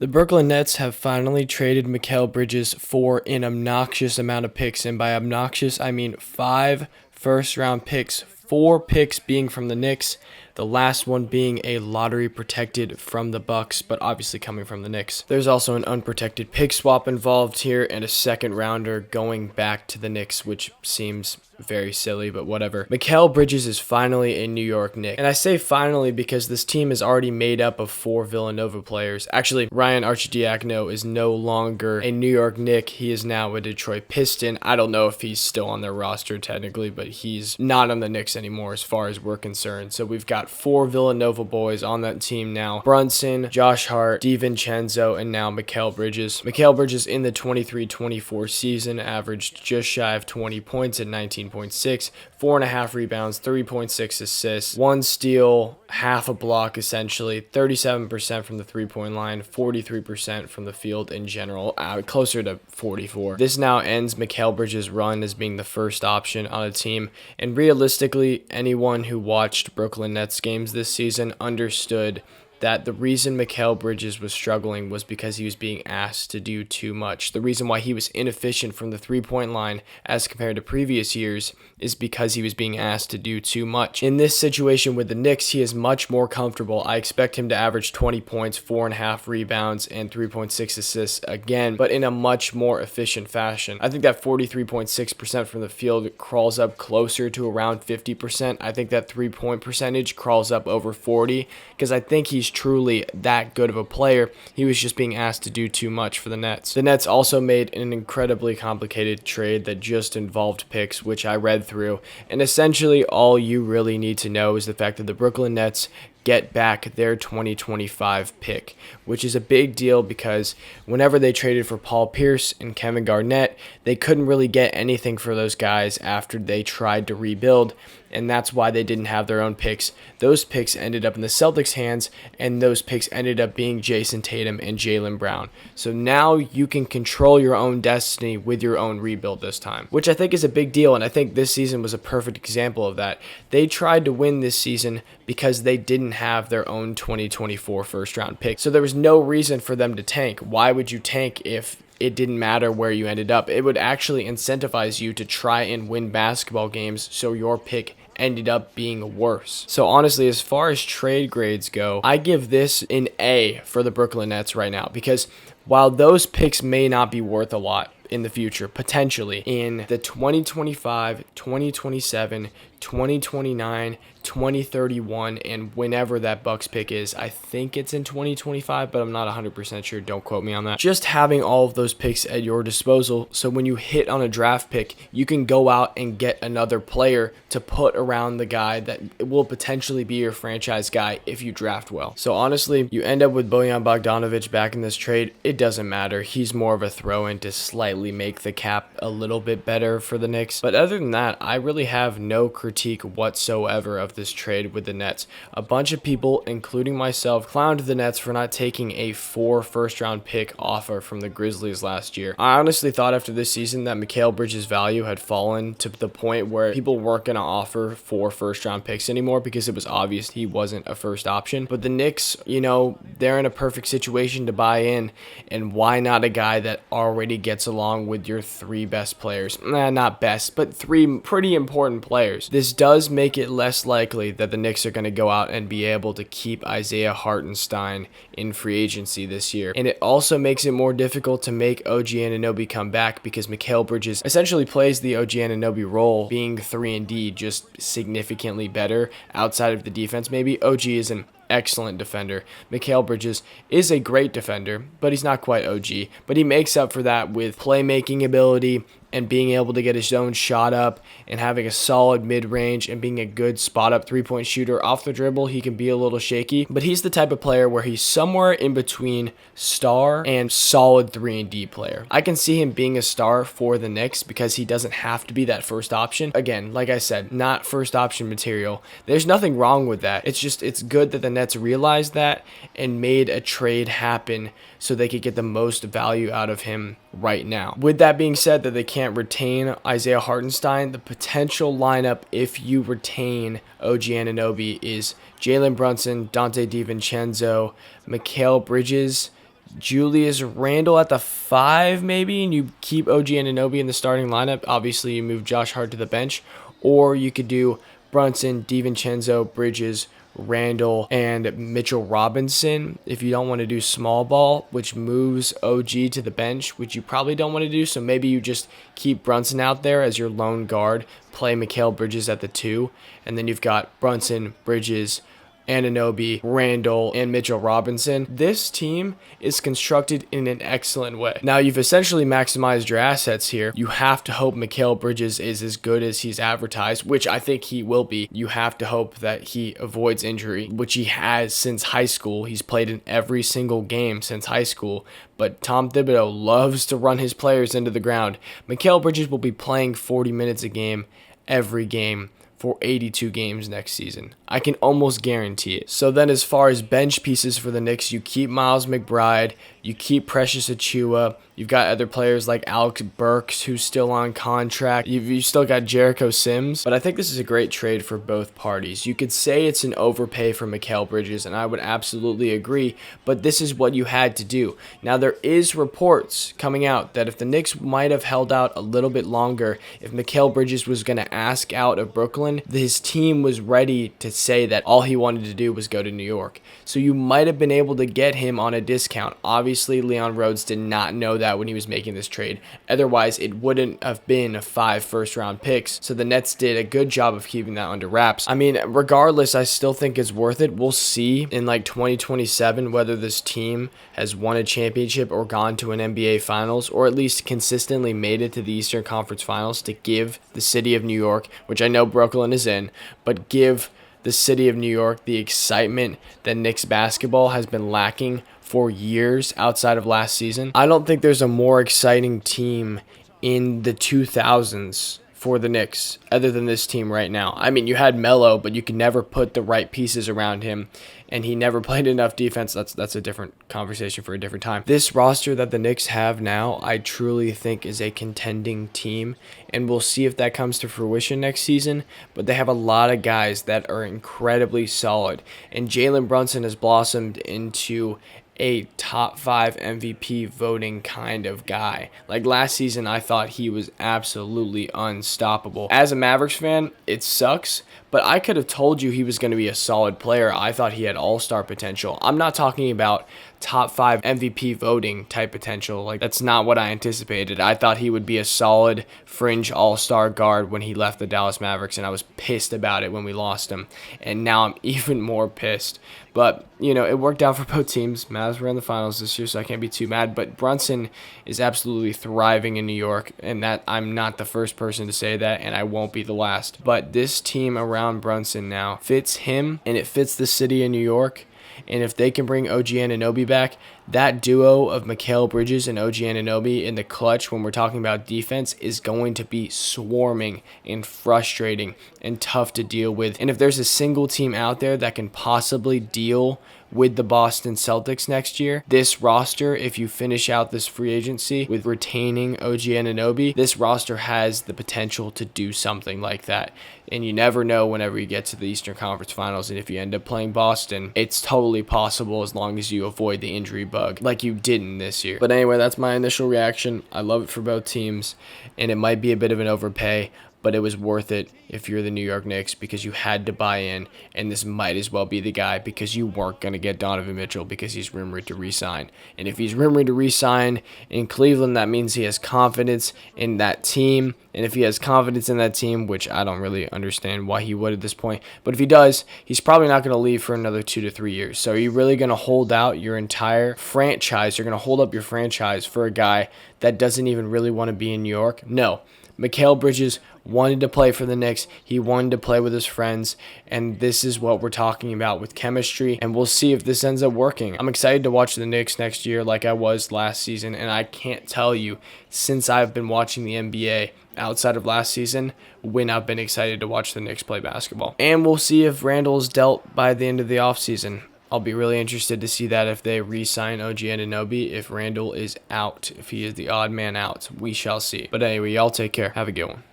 The Brooklyn Nets have finally traded Mikal Bridges for an obnoxious amount of picks, and by obnoxious, I mean 5 first-round picks, 4 picks being from the Knicks, the last one being a lottery protected from the Bucks, but obviously coming from the Knicks. There's also an unprotected pick swap involved here and a second rounder going back to the Knicks, which seems very silly, but whatever. Mikal Bridges is finally a New York Knick. And I say finally because this team is already made up of 4 Villanova players. Actually, Ryan Arcidiacono is no longer a New York Knick. He is now a Detroit Piston. I don't know if he's still on their roster technically, but he's not on the Knicks anymore as far as we're concerned. So we've got 4 Villanova boys on that team now. Brunson, Josh Hart, DiVincenzo, and now Mikal Bridges. Mikal Bridges in the 23-24 season averaged just shy of 20 points at 19.6, 4.5 rebounds, 3.6 assists, 1 steal, half a block essentially, 37% from the three-point line, 43% from the field in general, closer to 44. This now ends Mikal Bridges' run as being the first option on a team, and realistically, anyone who watched Brooklyn Nets games this season understood that the reason Mikal Bridges was struggling was because he was being asked to do too much. The reason why he was inefficient from the three-point line as compared to previous years is because he was being asked to do too much. In this situation with the Knicks, he is much more comfortable. I expect him to average 20 points, 4.5 rebounds, and 3.6 assists again, but in a much more efficient fashion. I think that 43.6% from the field crawls up closer to around 50%. I think that three-point percentage crawls up over 40 because I think he's truly that good of a player. He was just being asked to do too much for the Nets. The Nets also made an incredibly complicated trade that just involved picks, which I read through, and essentially all you really need to know is the fact that the Brooklyn Nets get back their 2025 pick, which is a big deal because whenever they traded for Paul Pierce and Kevin Garnett, they couldn't really get anything for those guys after they tried to rebuild, and that's why they didn't have their own picks. Those picks ended up in the Celtics' hands, and those picks ended up being Jason Tatum and Jaylen Brown. So now you can control your own destiny with your own rebuild this time, which I think is a big deal, and I think this season was a perfect example of that. They tried to win this season because they didn't have their own 2024 first-round pick, so there was no reason for them to tank. Why would you tank if it didn't matter where you ended up? It would actually incentivize you to try and win basketball games so your pick ended up being worse. So honestly, as far as trade grades go, I give this an A for the Brooklyn Nets right now because while those picks may not be worth a lot in the future, potentially in the 2025, 2027, 2029, 2031, and whenever that Bucks pick is. I think it's in 2025, but I'm not 100% sure. Don't quote me on that. Just having all of those picks at your disposal, so when you hit on a draft pick, you can go out and get another player to put around the guy that will potentially be your franchise guy if you draft well. So honestly, you end up with Bojan Bogdanovic back in this trade. It doesn't matter. He's more of a throw-in to slightly make the cap a little bit better for the Knicks. But other than that, I really have no critique whatsoever of this trade with the Nets. A bunch of people, including myself, clowned the Nets for not taking a 4 first-round pick offer from the Grizzlies last year. I honestly thought after this season that Mikal Bridges' value had fallen to the point where people weren't going to offer 4 first-round picks anymore because it was obvious he wasn't a first option. But the Knicks, they're in a perfect situation to buy in, and why not a guy that already gets along with your 3 best players? Not best, but 3 pretty important players. This does make it less likely that the Knicks are going to go out and be able to keep Isaiah Hartenstein in free agency this year. And it also makes it more difficult to make OG Anunoby come back because Mikal Bridges essentially plays the OG Anunoby role, being 3-and-D, just significantly better outside of the defense. Maybe OG is an excellent defender. Mikal Bridges is a great defender, but he's not quite OG. But he makes up for that with playmaking ability and being able to get his own shot up and having a solid mid-range and being a good spot-up three-point shooter. Off the dribble, he can be a little shaky, but he's the type of player where he's somewhere in between star and solid 3-and-D player. I can see him being a star for the Knicks because he doesn't have to be that first option. Again, like I said, not first option material. There's nothing wrong with that. It's good that the Nets realized that and made a trade happen so they could get the most value out of him right now. With that being said, that they can't retain Isaiah Hartenstein, the potential lineup if you retain OG Anunoby is Jalen Brunson, Dante DiVincenzo, Mikal Bridges, Julius Randle at the 5 maybe, and you keep OG Anunoby in the starting lineup. Obviously, you move Josh Hart to the bench, or you could do Brunson, DiVincenzo, Bridges, Randall, and Mitchell Robinson if you don't want to do small ball, which moves OG to the bench, which you probably don't want to do. So maybe you just keep Brunson out there as your lone guard, play Mikal Bridges at the 2, and then you've got Brunson, Bridges, Anunoby, Randall, and Mitchell Robinson. This team is constructed in an excellent way. Now, you've essentially maximized your assets here. You have to hope Mikal Bridges is as good as he's advertised, which I think he will be. You have to hope that he avoids injury, which he has since high school. He's played in every single game since high school, but Tom Thibodeau loves to run his players into the ground. Mikal Bridges will be playing 40 minutes a game every game for 82 games next season. I can almost guarantee it. So then as far as bench pieces for the Knicks, you keep Miles McBride, you keep Precious Achiuwa, you've got other players like Alex Burks, who's still on contract. You've still got Jericho Sims, but I think this is a great trade for both parties. You could say it's an overpay for Mikal Bridges, and I would absolutely agree, but this is what you had to do. Now, there is reports coming out that if the Knicks might have held out a little bit longer, if Mikal Bridges was going to ask out of Brooklyn, his team was ready to say that all he wanted to do was go to New York. So you might have been able to get him on a discount. Obviously, Leon Rhodes did not know that when he was making this trade. Otherwise, it wouldn't have been 5 first-round picks. So the Nets did a good job of keeping that under wraps. I mean, regardless, I still think it's worth it. We'll see in like 2027 whether this team has won a championship or gone to an NBA Finals, or at least consistently made it to the Eastern Conference Finals, to give the city of New York, which I know Brooklyn is in, but give the city of New York the excitement that Knicks basketball has been lacking for years outside of last season. I don't think there's a more exciting team in the 2000s for the Knicks other than this team right now. I mean, you had Melo, but you could never put the right pieces around him, and he never played enough defense. That's a different conversation for a different time. This roster that the Knicks have now, I truly think is a contending team, and we'll see if that comes to fruition next season, but they have a lot of guys that are incredibly solid, and Jalen Brunson has blossomed into a top 5 MVP voting kind of guy. Like last season, I thought he was absolutely unstoppable. As a Mavericks fan, it sucks, but I could have told you he was going to be a solid player. I thought he had all-star potential. I'm not talking about top 5 MVP voting type potential. Like, that's not what I anticipated. I thought he would be a solid fringe all-star guard when he left the Dallas Mavericks, and I was pissed about it when we lost him. And now I'm even more pissed. But, you know, it worked out for both teams. Mavs were in the finals this year, so I can't be too mad. But Brunson is absolutely thriving in New York, and that I'm not the first person to say that, and I won't be the last. But this team around Brunson now fits him, and it fits the city of New York. And if they can bring OG Anunoby back, that duo of Mikal Bridges and OG Anunoby in the clutch when we're talking about defense is going to be swarming and frustrating and tough to deal with. And if there's a single team out there that can possibly deal with the Boston Celtics next year, this roster, if you finish out this free agency with retaining OG Anunoby, this roster has the potential to do something like that. And you never know whenever you get to the Eastern Conference Finals, and if you end up playing Boston, it's totally possible as long as you avoid the injury bug like you didn't this year. But anyway, that's my initial reaction. I love it for both teams, and it might be a bit of an overpay, but it was worth it if you're the New York Knicks because you had to buy in, and this might as well be the guy because you weren't going to get Donovan Mitchell because he's rumored to re-sign. And if he's rumored to re-sign in Cleveland, that means he has confidence in that team. And if he has confidence in that team, which I don't really understand why he would at this point, but if he does, he's probably not going to leave for another 2 to 3 years. So are you really going to hold out your entire franchise? You're going to hold up your franchise for a guy that doesn't even really want to be in New York? No. Mikal Bridges wanted to play for the Knicks. He wanted to play with his friends, and this is what we're talking about with chemistry, and we'll see if this ends up working. I'm excited to watch the Knicks next year like I was last season, and I can't tell you, since I've been watching the NBA outside of last season, when I've been excited to watch the Knicks play basketball. And we'll see if Randall's dealt by the end of the offseason. I'll be really interested to see that if they re-sign OG Anunoby, if Randall is out, if he is the odd man out. We shall see. But anyway, y'all take care. Have a good one.